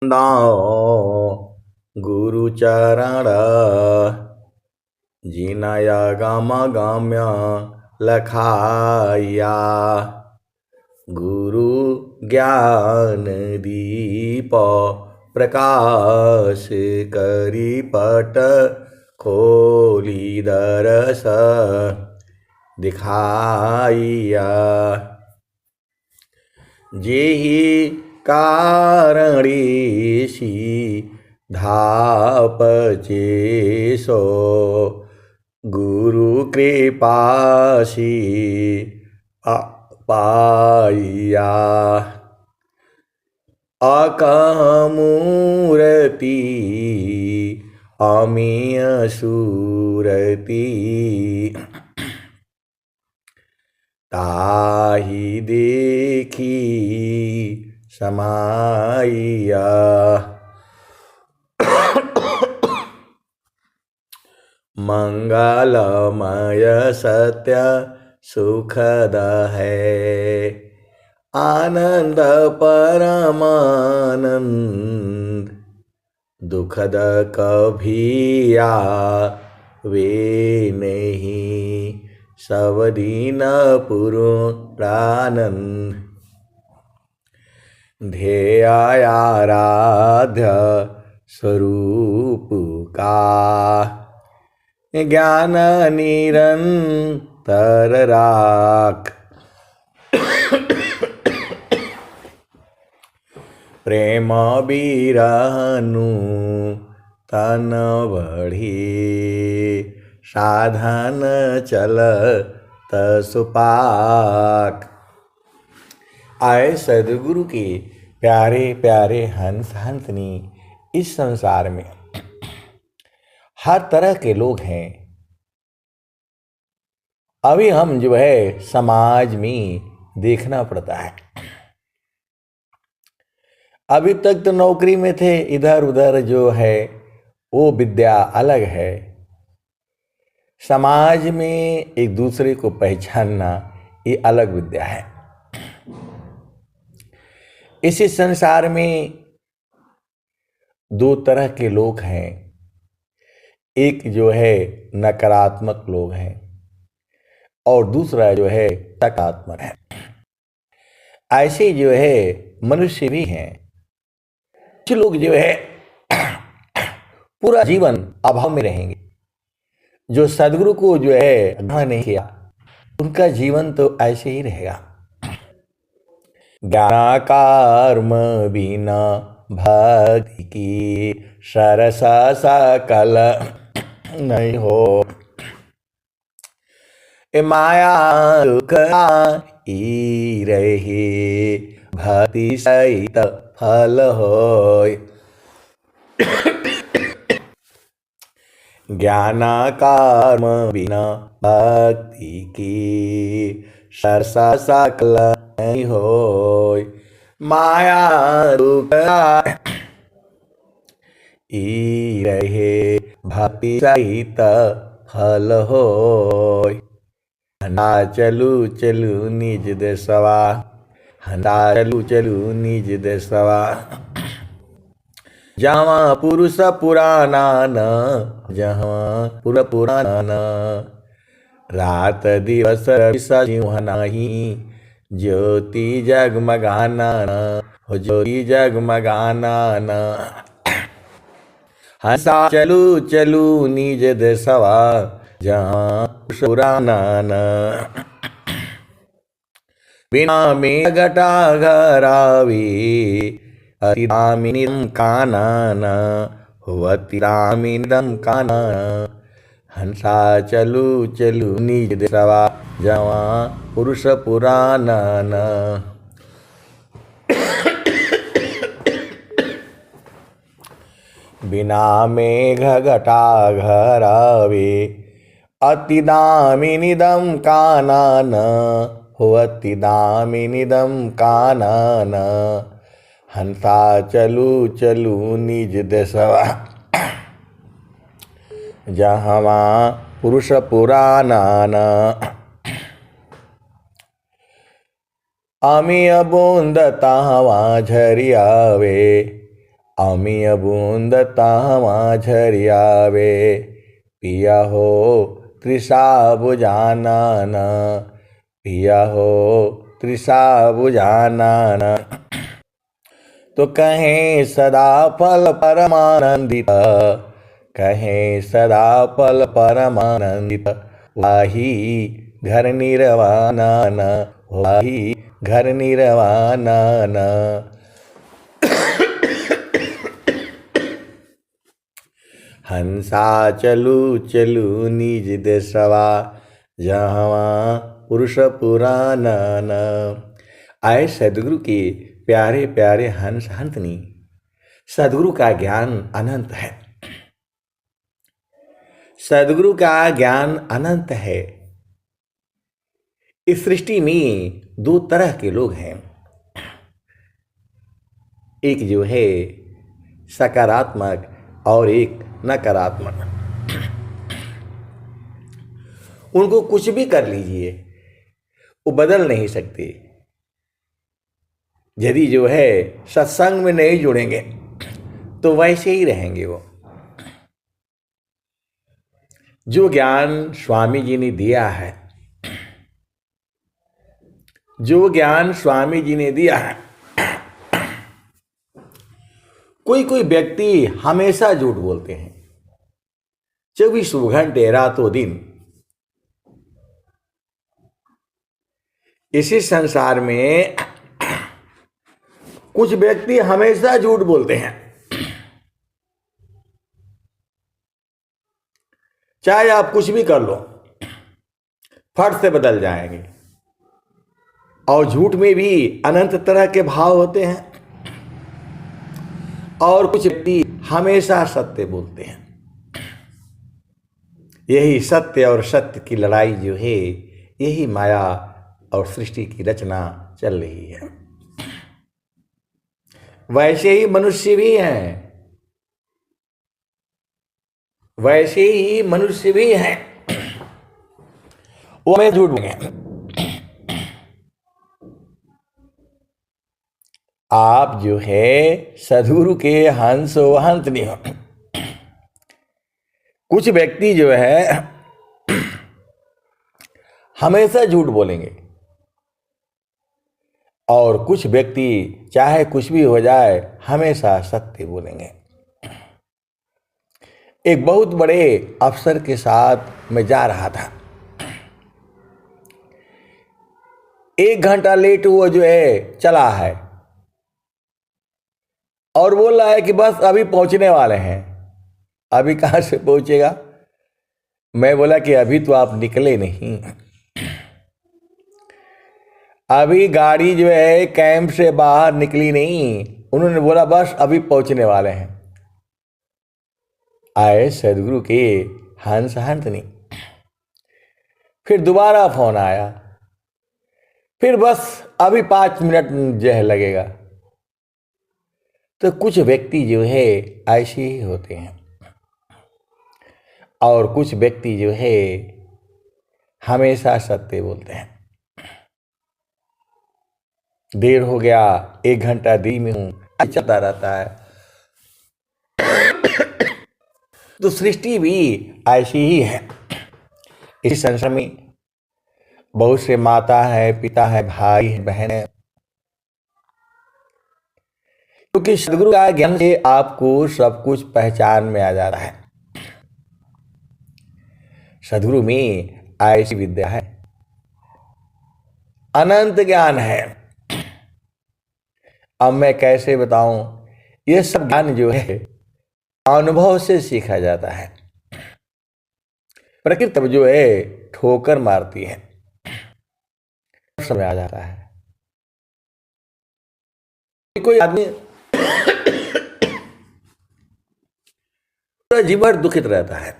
दाओ गुरुचरण जिनया गम गम्य लखाया गुरु ज्ञान दीप प्रकाश करी पट खोली दरस दिखाइया जेहि कारणेशी धापचे सो गुरु कृपासी पाइया अकमूर्ति अमीय सूरति ताहि देखी समाइया मंगलमय सत्य सुखद है आनंद परमानंद दुखद कभी आवे नहीं सब दीन पुरानंद ध्येय आराध्य स्वरूप का ज्ञान निरंतर राख प्रेम बिरहनु तन बढ़ी साधन चल तसुपाक। आए सदगुरु के प्यारे प्यारे हंस हंसनी, इस संसार में हर तरह के लोग हैं। अभी हम जो है समाज में देखना पड़ता है। अभी तक तो नौकरी में थे, इधर उधर जो है वो विद्या अलग है। समाज में एक दूसरे को पहचानना ये अलग विद्या है। इसी संसार में दो तरह के लोग हैं। एक जो है नकारात्मक लोग हैं और दूसरा जो है सकारात्मक है। ऐसे जो है मनुष्य भी हैं। कुछ लोग जो है पूरा जीवन अभाव में रहेंगे। जो सदगुरु को जो है ग्रहण नहीं किया, उनका जीवन तो ऐसे ही रहेगा। ज्ञान कर्म बिना भक्ति की सरस सकल नहीं हो। माया ई रहे भक्ति सहित फल होय। ज्ञान कर्म बिना भक्ति की सरस सकल नहीं होय। माया दुख ई रहे भक्ति सहित फल होय। हंडा चलू चलू निज देशवा, हंडा चलू चलू निज देशवा। जहाँ पुरुष पुराना न, जहाँ पुर पुराना न। रात दिवस सिंह नहीं, ज्योति जगमगाना न, हो ज्योति जगमगाना न। हंसा चलू चलू निज देशवा, जहाँ पुराना न। बिना में घटा घरावी, अतिरामिनिदं कानन, हो अतिरामिनिदं कानन। हंसा चलू चलू निज देशवा, जहाँ पुरुष पुराना न। बिना मेघ घटा घरावे, अतिदामिनिदं कानन, हो अतिदामिनिदं कानन। हंसा चलू चलू निज देशवा, जहाँ पुरुष पुराना न। अमी बूंद तहवा झरियावे, अमिय बूंद तावा झरियावे, पिया हो तृषा बुझाना न, पिया हो तृषा बुझाना न। तो कहें सदा फल परमानंदित, कहें सदा फल परमानंदित, वाही घर निर्वाणा न, वाही घर निर्वाणा न। हंसा चलू चलू निज देशवा, जहवा पुरुष पुराना न। आए सदगुरु के प्यारे प्यारे हंस हंसनी, सदगुरु का ज्ञान अनंत है, सदगुरु का ज्ञान अनंत है। इस सृष्टि में दो तरह के लोग हैं, एक जो है सकारात्मक और एक नकारात्मक। उनको कुछ भी कर लीजिए वो बदल नहीं सकते। यदि जो है सत्संग में नहीं जुड़ेंगे तो वैसे ही रहेंगे वो। जो ज्ञान स्वामी जी ने दिया है, जो ज्ञान स्वामी जी ने दिया है, कोई कोई व्यक्ति हमेशा झूठ बोलते हैं, 24 घंटे रातों दिन। इसी संसार में कुछ व्यक्ति हमेशा झूठ बोलते हैं, चाहे आप कुछ भी कर लो फट से बदल जाएंगे। और झूठ में भी अनंत तरह के भाव होते हैं, और कुछ व्यक्ति हमेशा सत्य बोलते हैं। यही सत्य और सत्य की लड़ाई जो है, यही माया और सृष्टि की रचना चल रही है। वैसे ही मनुष्य भी हैं, वैसे ही मनुष्य भी हैं, वो हमें झूठ बोलेंगे। आप जो है सदगुरु के हंस व हंस नहीं हो। कुछ व्यक्ति जो है हमेशा झूठ बोलेंगे, और कुछ व्यक्ति चाहे कुछ भी हो जाए हमेशा सत्य बोलेंगे। एक बहुत बड़े अफसर के साथ मैं जा रहा था, 1 घंटा लेट वो जो है चला है और बोल रहा है कि बस अभी पहुंचने वाले हैं। अभी कहाँ से पहुंचेगा? मैं बोला कि अभी तो आप निकले नहीं, अभी गाड़ी जो है कैंप से बाहर निकली नहीं। उन्होंने बोला बस अभी पहुंचने वाले हैं। आए सदगुरु के हंस हंसनी। फिर दोबारा फोन आया, फिर बस अभी 5 मिनट जो है लगेगा। तो कुछ व्यक्ति जो है ऐसे ही होते हैं, और कुछ व्यक्ति जो है हमेशा सत्य बोलते हैं। देर हो गया, 1 घंटा देरी में हूं, चलता रहता है। तो सृष्टि भी ऐसी ही है। इस संसार में बहुत से माता है, पिता है, भाई है, बहन है। क्योंकि सदगुरु का ज्ञान से आपको सब कुछ पहचान में आ जाता है। सदगुरु में ऐसी विद्या है, अनंत ज्ञान है। अब मैं कैसे बताऊं? ये सब ज्ञान जो है अनुभव से सीखा जाता है। प्रकृति जो है ठोकर मारती है, समय आ जाता है। कोई आदमी जीवन भर दुखित रहता है,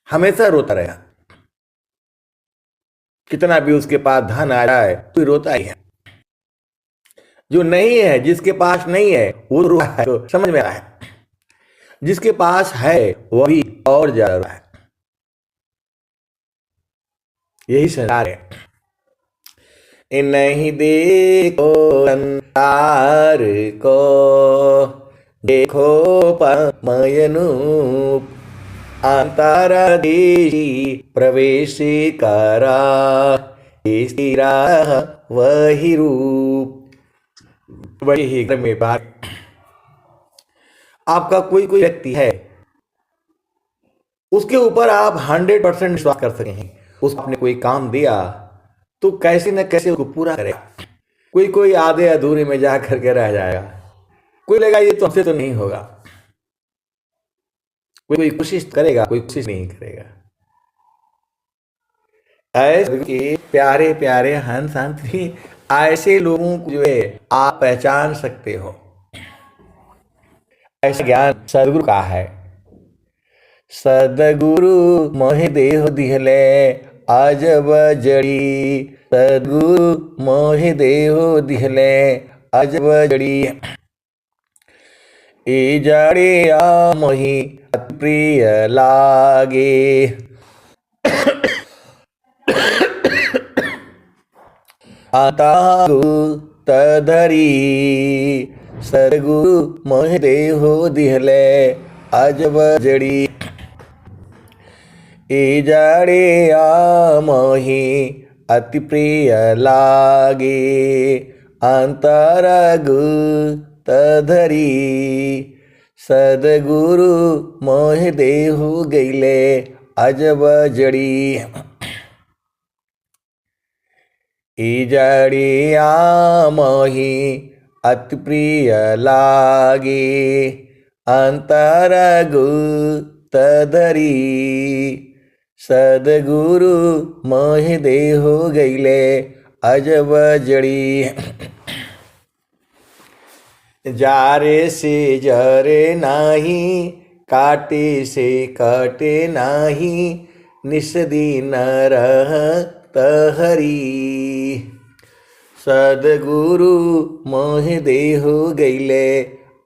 हमेशा रोता रहेगा। कितना भी उसके पास धन आ जाए कोई रोता ही है। जो नहीं है, जिसके पास नहीं है वो रो रहा है, तो समझ में आ रहा है। जिसके पास है वो भी और ज्यादा रो रहा है। यही संसार है। नहीं देखो संसार को, देखो पमयनूप अंतरदेशी प्रवेश करा, स्थिरा वही रूप। बड़ी ही में बात, आपका कोई कोई व्यक्ति है, उसके ऊपर आप 100% विश्वास कर सके हैं। उसको आपने कोई काम दिया तो कैसे न कैसे उसको पूरा करेगा। कोई कोई आधे अधूरे में जा करके रह जाएगा, कोई लगेगा ये तो हमसे तो नहीं होगा, कोई कोशिश करेगा, कोई कोशिश नहीं करेगा। ऐसे के प्यारे प्यारे हंस हंसी, ऐसे लोगों को जो है आप पहचान सकते हो। ऐसा ज्ञान सदगुरु का है। सदगुरु मोहि देह दिहले अजब जड़ी, सदगुरु मोहि देह दिहले अजब जड़ी, ए जड़िया मोहि अति प्रिय लागे, आतागु तधरी, सदगुरु मोहि देह दिहले अजब जड़ी, ए जड़िया मोहि अति प्रिय लागे, अंतरगु तधरी, सदगुरु मोहि देहु गईले अजब जड़ी, ए जड़िया मोहि अति प्रिय लागे, अंतरगु तधरी, सदगुरु मोहि देहु गईले अजब जड़ी, जारे से जरे नाही, काटे से कटे नाही, निस दिन रहत हरी, सदगुरु मोहि देहु गईले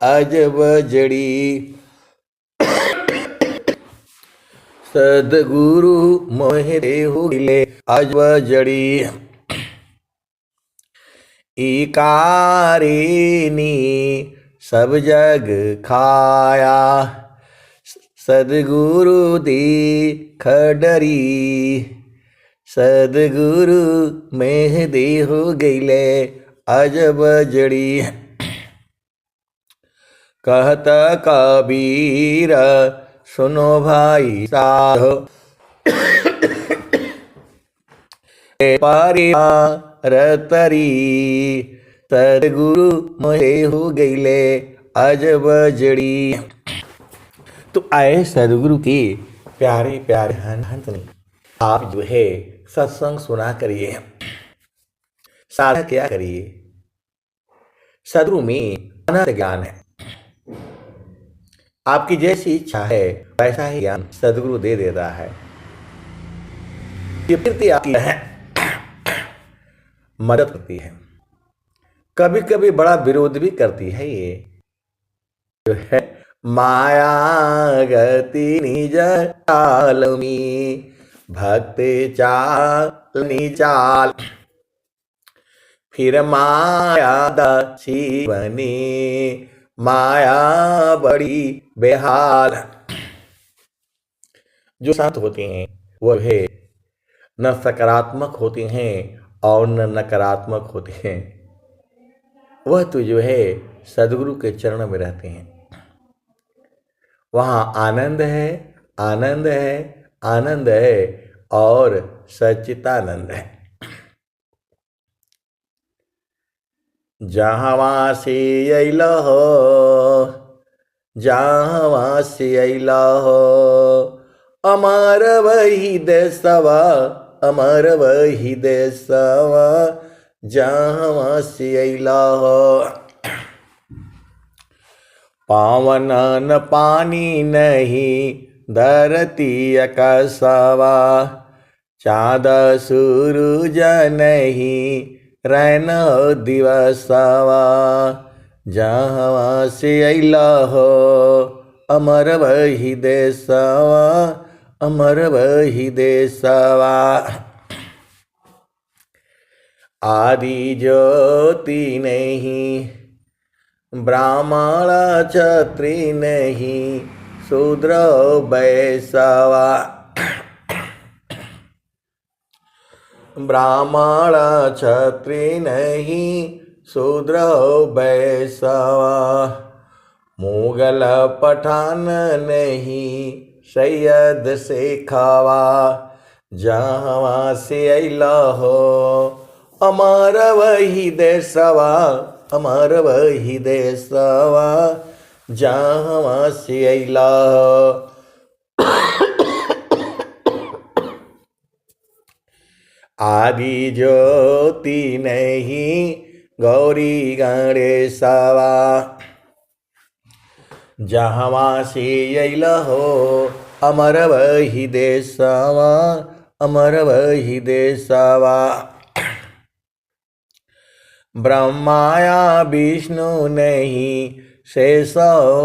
अजब जड़ी, सदगुरु मोहि देहु गईले अजब जड़ी, इकारिनी सब जग खाया, सदगुरु दीख डरी, सदगुरु मोहि देहु गईले अजब जड़ी, कहत कबीर सुनो भाई साधो, परिवार तरी, सदगुरु मोहि देहु गईले अजब जड़ी। तो आए सदगुरु के प्यारे प्यारे हंस में आप जो है सत्संग सुना करिए, साधना क्या करिए। सदगुरु में अनंत ज्ञान है, आपकी जैसी इच्छा है वैसा ही ज्ञान सदगुरु दे देता है। ये प्रकृति आपकी है, मदद करती है, कभी कभी बड़ा विरोध भी करती है। ये जो है माया गति निज चालमी, भक्ति चालनी चाल, फिर माया दासी बनी, माया बड़ी बेहाल। जो संत होते हैं वह है न सकारात्मक होते हैं और न नकारात्मक होते हैं, वह तो जो है सदगुरु के चरण में रहते हैं। वहाँ आनंद है, आनंद है, आनंद है और सच्चिदानंद है। जहाँ से अइला हो, जहाँ से अइला हो, अमर वही देशवा, अमर वही देशवा, जहाँ से अइला हो। पावन न पानी नहीं धरती आकाशवा, चाँद सूरज नहीं रैन दिवसवा, जहाँ से अइला हो, अमर वही देशवा, अमर वही देशवा। आदि ज्योति नहीं ब्राह्मण क्षत्रिय नहीं शूद्र वैश्यवा। ब्राह्मण क्षत्रिय नहीं शूद्र वैश्यवा। मुगल पठान नहीं सैयद शेखवा। जहाँ से अइला हो अमर वही देशवा। अमर वही देशवा जहाँ से अइला हो। आदि ज्योति नहीं गौरी गणेशवा। जहाँ से अइला हो अमर वही देशवा। अमर वही देशवा। ब्रह्माया विष्णु नहीं शेष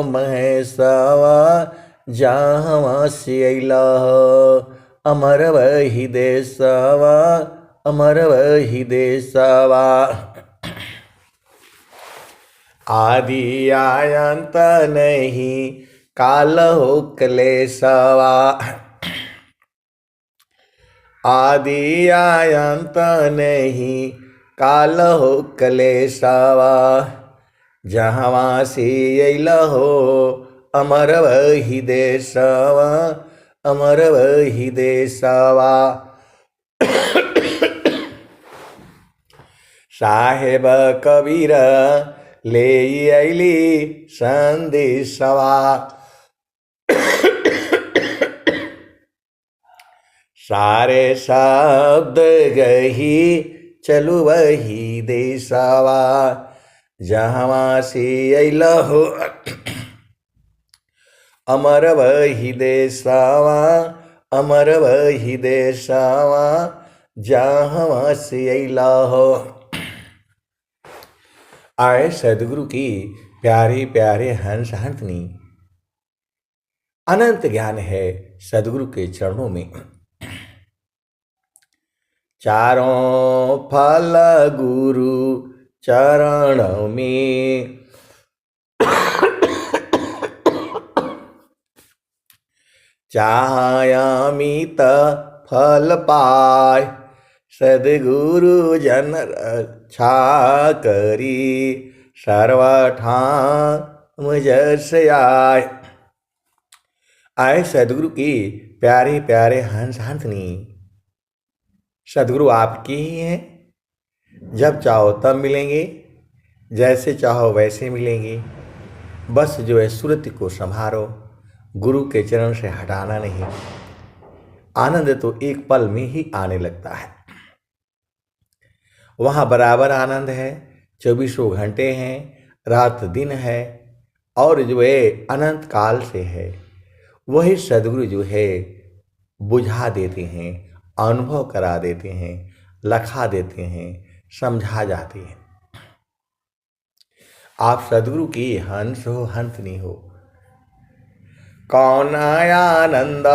महेशवा। जहाँ से अइला हो अमर वही देशवा। अमर वही देशवा। आदि आयंत नहीं काल हो क्लेशवा। आदि आयंत नहीं काल हो क्लेशवा। जहाँ से अइला हो अमर वही देशवा। अमर वही देशवा। साहेब कबीर ले अइली संदेशवा। सारे शब्द गही चलु वही देशवा। जहाँ से अइला हो अमर वही देशवा। अमर वही देशवा जहाँ से अइला हो। आए सदगुरु की प्यारे प्यारे हंस हंसनी। अनंत ज्ञान है सदगुरु के चरणों में। चारों फल गुरु चरणों में। चाहयामित फल पाय सदगुरु जन रक्षा करी। सर्वठाम जस आय। आए सदगुरु की प्यारे प्यारे हंस हंसनी। सदगुरु आपके ही हैं। जब चाहो तब मिलेंगे, जैसे चाहो वैसे मिलेंगे। बस जो है सुरति को संभारो, गुरु के चरण से हटाना नहीं। आनंद तो एक पल में ही आने लगता है। वहाँ बराबर आनंद है। 24 घंटे हैं, रात दिन है, और जो है अनंत काल से है। वही सदगुरु जो है बुझा देते हैं, अनुभव करा देते हैं, लखा देते हैं, समझा जाते हैं। आप सदगुरु की हंस हो, हंसनी हो। कौन आनंद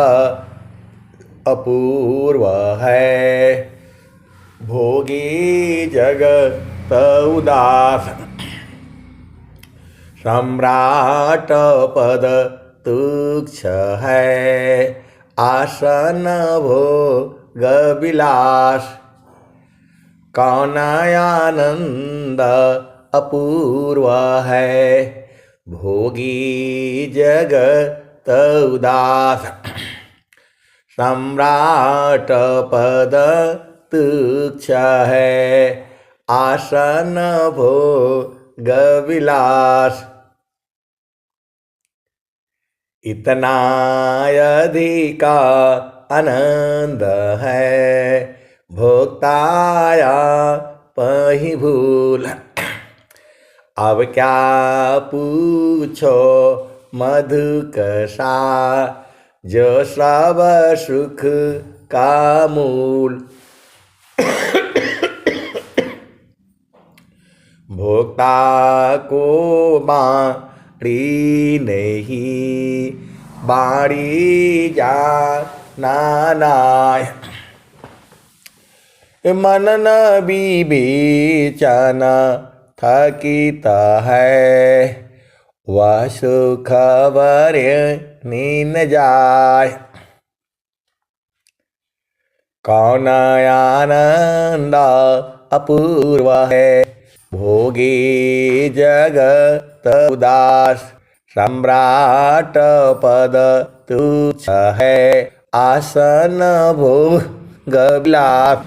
अपूर्व है भोगी जगत उदास। सम्राट पद तुक्ष है आसन भोग विलास। कौन आनंद अपूर्व है भोगी जगत उदास। सम्राट पद तुक्ष है आसन भोग विलास। इतना अधिका आनंद है भोक्ताया पही भूल। अब क्या पूछो मधु कसा जो सब सुख का मूल। भोक्ता को बाड़ी नहीं बाड़ी जा नानाय। मनन विवेचन थकित है, वह सुख वर्य नीन जाय। कौन आनंद अपूर्व है, भोगी जगत उदास। सम्राट पद तुच्छ है, आसन भोग विलास।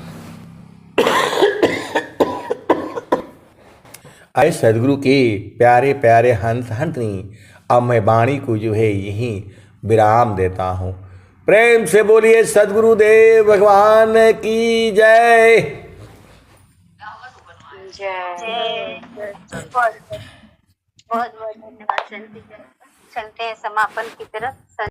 अरे सदगुरु के प्यारे प्यारे हंस हंसनी, अब मैं वाणी को जो है यहीं विराम देता हूँ। प्रेम से बोलिए सदगुरुदेव भगवान की जय। जय। बहुत बहुत धन्यवाद। चलते हैं समापन की तरफ।